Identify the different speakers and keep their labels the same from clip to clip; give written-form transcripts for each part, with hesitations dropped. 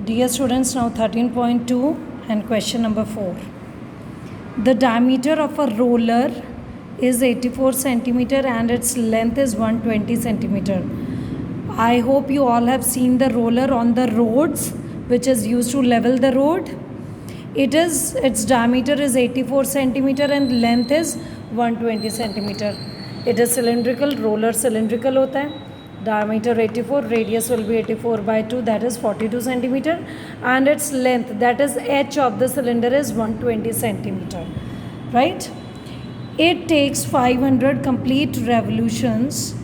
Speaker 1: Dear students, now 13.2 and question number 4. The diameter of a roller is 84 centimeter and its length is 120 centimeter. I hope you all have seen the roller on the roads which is used to level the road. Its diameter is 84 centimeter and length is 120 centimeter. It is cylindrical, roller cylindrical होता है. Diameter 84, radius will be 84 by 2, that is 42 centimeter, and its length, that is h of the cylinder, is 120 centimeter, right? It takes 500 complete revolutions.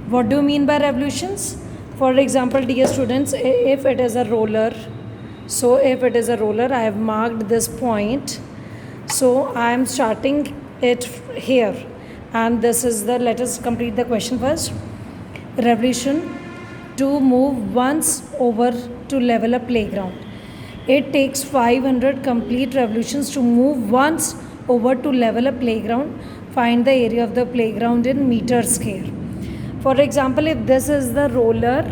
Speaker 1: What do you mean by revolutions? For example, dear students, if it is a roller, so if it is a roller, I have marked this point, so I am starting it here, and this is the, let us complete the question first. Revolution to move once over to level a playground. It takes 500 complete revolutions to move once over to level a playground. Find the area of the playground in meter square. For example, if this is the roller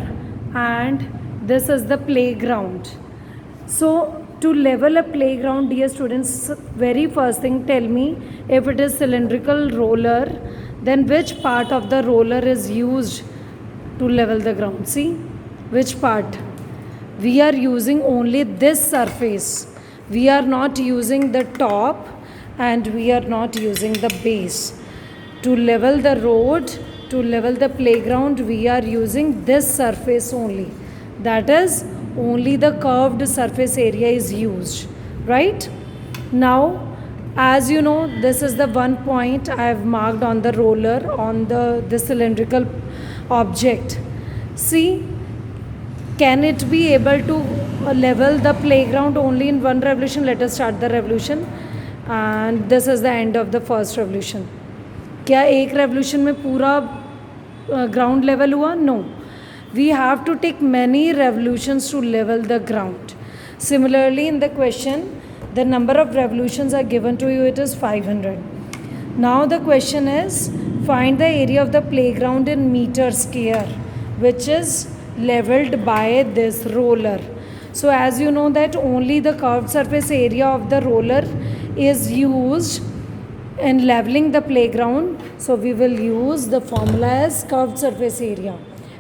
Speaker 1: and this is the playground. So to level a playground, dear students, very first thing, tell me, if it is cylindrical roller, then which part of the roller is used to level the ground? See, which part? We are using only this surface. We are not using the top and we are not using the base. To level the road, to level the playground, we are using this surface only. That is, only the curved surface area is used, right? Now, as you know, this is the one point I have marked on the roller, on the cylindrical object. See, can it be able to level the playground only in one revolution? Let us start the revolution, and this is the end of the first revolution. क्या एक revolution में पूरा ground level हुआ? No. We have to take many revolutions to level the ground. Similarly, in the question, the number of revolutions are given to you, it is 500. Now the question is, find the area of the playground in meter square, which is leveled by this roller. So as you know that only the curved surface area of the roller is used in leveling the playground. So we will use the formula as curved surface area.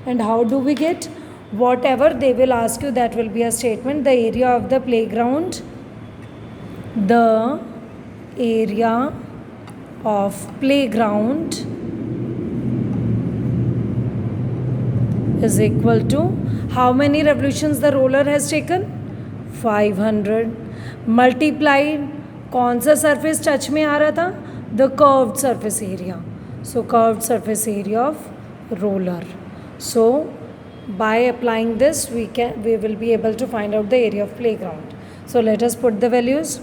Speaker 1: And how do we get? Whatever they will ask you, that will be a statement. The area of the playground, the area of playground is equal to how many revolutions the roller has taken? 500 multiplied कौन सा surface touch में आ रहा था? The curved surface area. So curved surface area of roller. So by applying this, we will be able to find out the area of playground. So let us put the values.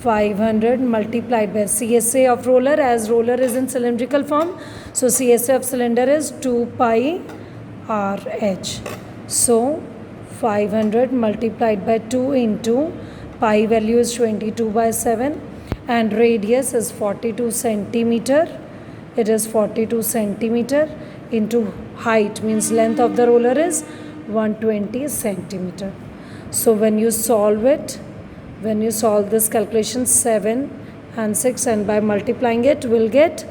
Speaker 1: 500 multiplied by CSA of roller, as roller is in cylindrical form, so CSA of cylinder is 2 pi RH. So 500 multiplied by 2 into pi value is 22 by 7 and radius is 42 centimeter. It is 42 centimeter into height, means length of the roller is 120 centimeter. So when you solve this calculation, 7 and 6, and by multiplying it, we'll get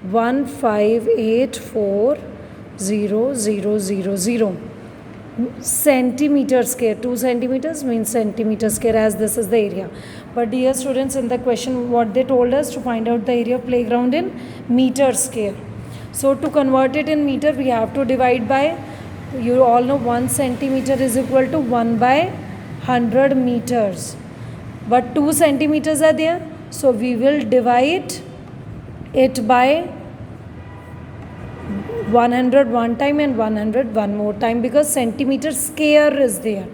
Speaker 1: 1584000 centimeter square. 2 centimeters means centimeter square, as this is the area. But dear students, in the question, what they told us to find out the area of playground in meter square. So to convert it in meter, we have to divide by, you all know 1 centimeter is equal to 1 by 100 meters. But 2 centimeters are there, so we will divide it by 100 one time and 100 one more time, because centimeter square is there.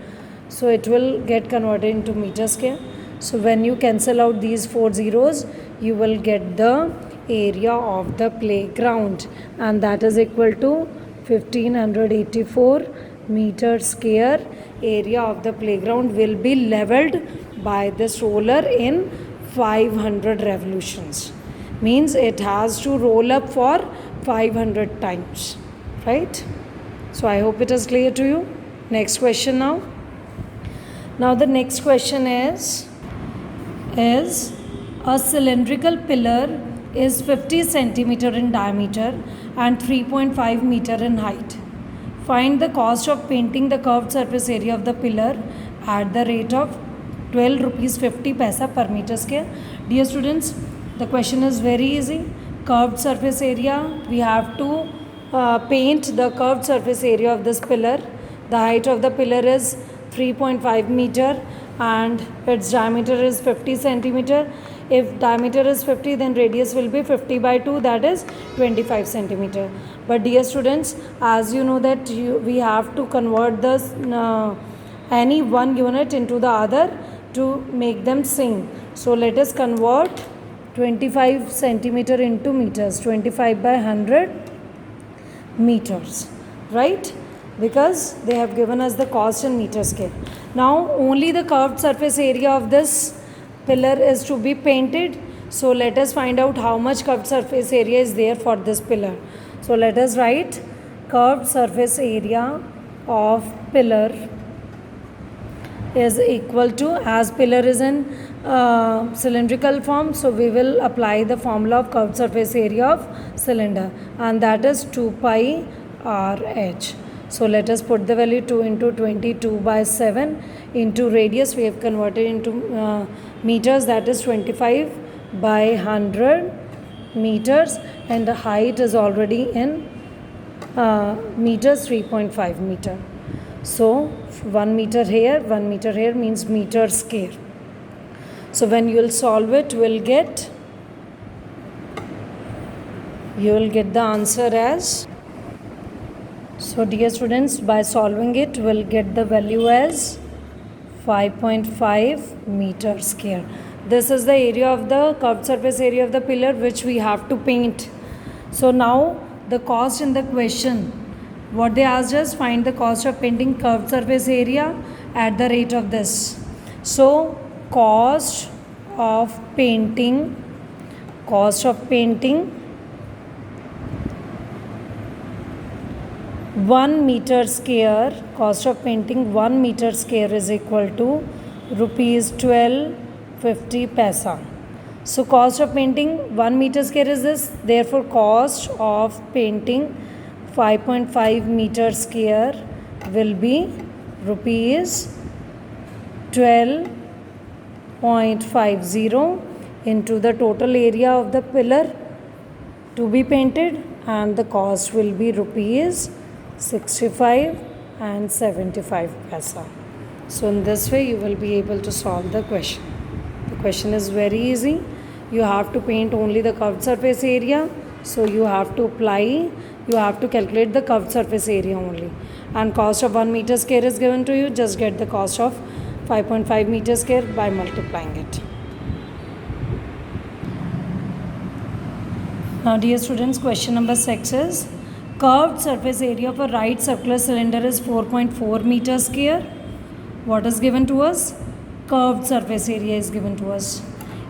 Speaker 1: So it will get converted into meter square. So when you cancel out these 4 zeros, you will get the area of the playground, and that is equal to 1584 meter square. Area of the playground will be leveled by this roller in 500 revolutions. Means it has to roll up for 500 times, right? So I hope it is clear to you. Next question now. Now the next question is a cylindrical pillar is 50 centimeter in diameter and 3.5 meter in height. Find the cost of painting the curved surface area of the pillar at the rate of 12 rupees 50 paisa per meter square. Dear students, the question is very easy. Curved surface area, we have to paint the curved surface area of this pillar. The height of the pillar is 3.5 meter and its diameter is 50 centimeter. If diameter is 50, then radius will be 50 by 2, that is 25 centimeter. But dear students, as you know that we have to convert this any one unit into the other to make them same. So let us convert 25 centimeter into meters. 25 by 100 meters, right? Because they have given us the cost in meter scale. Now only the curved surface area of this pillar is to be painted. So let us find out how much curved surface area is there for this pillar. So let us write curved surface area of pillar is equal to, as pillar is in cylindrical form, so we will apply the formula of curved surface area of cylinder, and that is 2 pi RH. So let us put the value 2 into 22 by 7 into radius, we have converted into meters, that is 25 by 100 meters, and the height is already in meters, 3.5 meter. So 1 meter here, 1 meter here means meter square. So when you will solve it, you will get the answer as, so dear students, by solving it, we'll get the value as 5.5 meter square. This is the area of the curved surface area of the pillar which we have to paint. So now the cost in the question, what they asked us, find the cost of painting curved surface area at the rate of this. So cost of painting 1 meter square, cost of painting 1 meter square is equal to rupees 12.50 paisa. So cost of painting 1 meter square is this, therefore cost of painting 5.5 meter square will be rupees 12.50 into the total area of the pillar to be painted, and the cost will be rupees 65 and 75 paisa. So in this way you will be able to solve the question. The question is very easy. You have to paint only the curved surface area, so you have to calculate the curved surface area only, and cost of 1 meter square is given to you. Just get the cost of 5.5 meter square by multiplying it. Now dear students, question number 6 is, curved surface area of a right circular cylinder is 4.4 meter square. What is given to us? Curved surface area is given to us.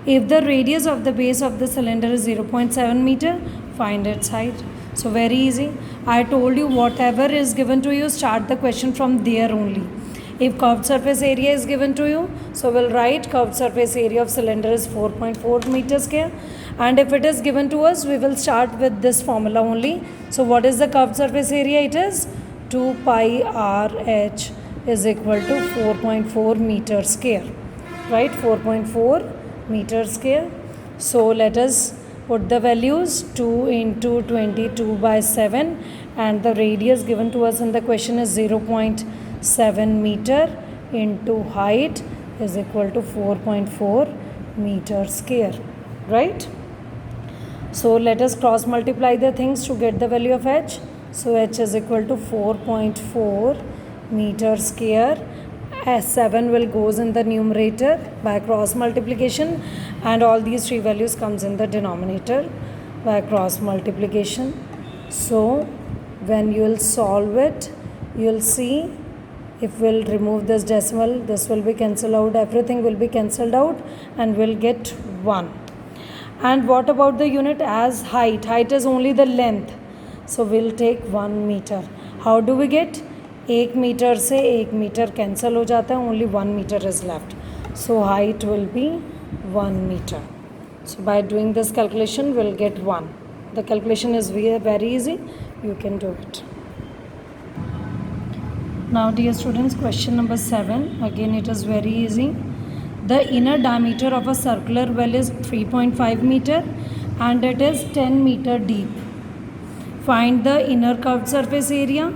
Speaker 1: If the radius of the base of the cylinder is 0.7 meter, find its height. So very easy. I told you whatever is given to you, start the question from there only. If curved surface area is given to you, so we'll write curved surface area of cylinder is 4.4 meter square. And if it is given to us, we will start with this formula only. So what is the curved surface area? It is 2 pi RH is equal to 4.4 meter square, right? 4.4 meter square. So let us put the values, 2 into 22 by 7, and the radius given to us in the question is 0.7 meter into height is equal to 4.4 meter square, right? So let us cross multiply the things to get the value of h. So h is equal to 4.4 meter square. S7 will goes in the numerator by cross multiplication, and all these three values comes in the denominator by cross multiplication. So when you will solve it, you will see, if we'll remove this decimal, this will be cancelled out, everything will be cancelled out, and we'll get 1. And what about the unit as height? Height is only the length, so we'll take 1 meter. How do we get? 1 metre से 1 मीटर cancel हो जाता है, only 1 metre is left. So height will be 1 metre. So by doing this calculation we'll get 1. The calculation is very easy, you can do it. Now dear students, question number 7, again it is very easy. The inner diameter of a circular well is 3.5 meter and it is 10 meter deep. Find the inner curved surface area.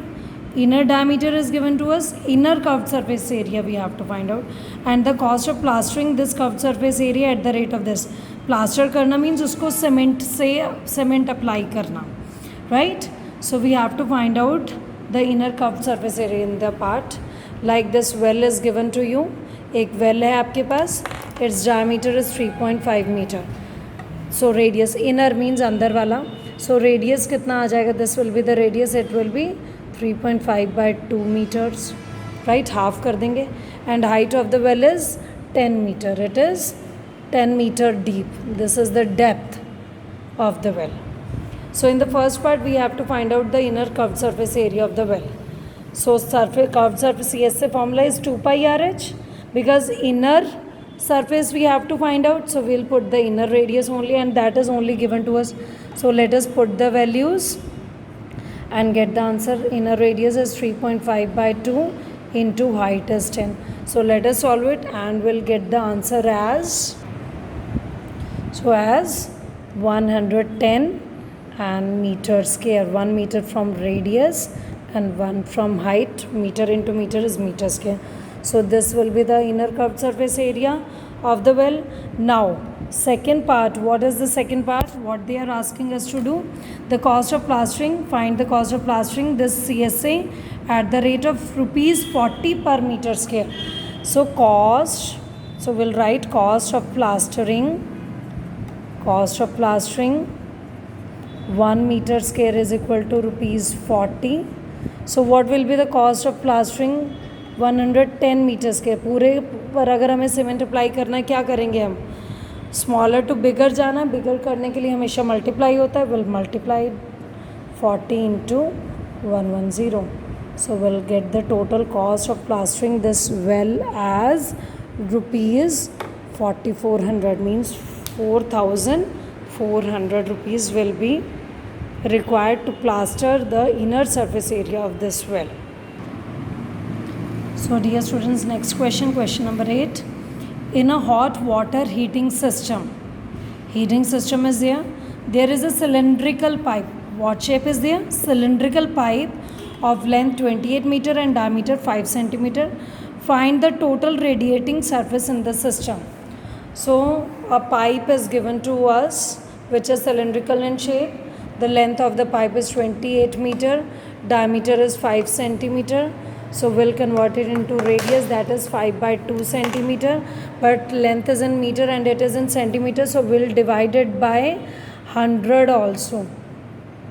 Speaker 1: Inner diameter is given to us, inner curved surface area we have to find out, and the cost of plastering this curved surface area at the rate of this. Plaster करना means उसको cement से cement apply करना, right? So we have to find out the inner curved surface area in the part. Like this well is given to you, एक well है आपके पास, its diameter is 3.5 meter. So radius, inner means अंदर वाला, so radius कितना आ जाएगा? This will be the radius, it will be 3.5 by 2 meters, right? Half कर देंगे. And height of the well is 10 meter. It is 10 meter deep. This is the depth of the well. So in the first part we have to find out the inner curved surface area of the well. So curved surface CSA formula is 2 pi RH, because inner surface we have to find out, so we'll put the inner radius only, and that is only given to us. So let us put the values and get the answer. Inner radius is 3.5 by 2 into height is 10. So let us solve it and we'll get the answer as 110 and meter square. 1 meter from radius and 1 from height. Meter into meter is meter square. So this will be the inner curved surface area of the well. Now second part, what is the second part? What they are asking us to do? The cost of plastering. Find the cost of plastering this CSA at the rate of rupees 40 per meter square. So cost, so we'll write cost of plastering 1 meter square is equal to rupees 40. So what will be the cost of plastering 110 meter square? पूरे पर अगर हमें cement apply करना है, क्या करेंगे हम? Smaller to बिगर जाना, बिगर करने के लिए हमेशा मल्टीप्लाई होता है. Will multiply 40 into 110. So we'll get the total cost of plastering this well as rupees 4400, means 4400 rupees will be required to plaster the inner surface area of this well. So dear students, next question, question number 8. In a hot water heating system is there. There is a cylindrical pipe. What shape is there? Cylindrical pipe of length 28 meter and diameter 5 centimeter. Find the total radiating surface in the system. So a pipe is given to us which is cylindrical in shape. The length of the pipe is 28 meter, diameter is 5 centimeter. So we'll convert it into radius, that is 5 by 2 centimeter, but length is in meter and it is in centimeter, so we'll divide it by 100 also.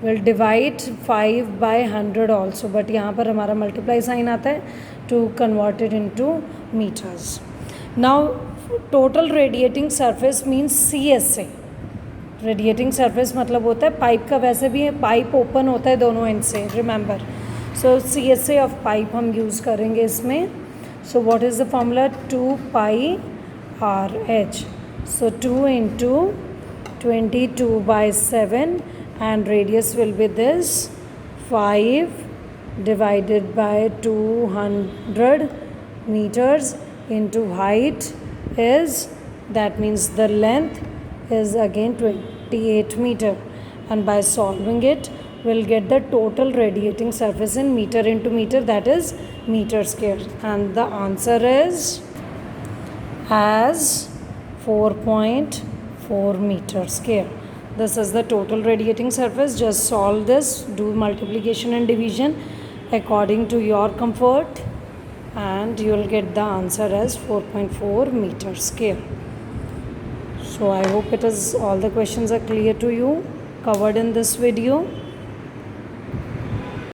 Speaker 1: We'll divide 5 by 100 also, but यहाँ पर हमारा multiply sign आता है to convert it into meters. Now total radiating surface means CSA. Radiating surface मतलब होता है pipe का, वैसे भी पाइप ओपन होता है दोनों एंड से, remember. So CSA of pipe हम यूज़ करेंगे इसमें. So what is the formula? 2 pi RH. So 2 into 22 by 7 and radius will be this 5 divided by 200 meters into height is, that means the length is again 28 meter, and by solving it we'll get the total radiating surface in meter into meter, that is meter square, and the answer is as 4.4 meter square. This is the total radiating surface. Just solve this, do multiplication and division according to your comfort, and you will get the answer as 4.4 meter square. So I hope it is all the questions are clear to you, covered in this video.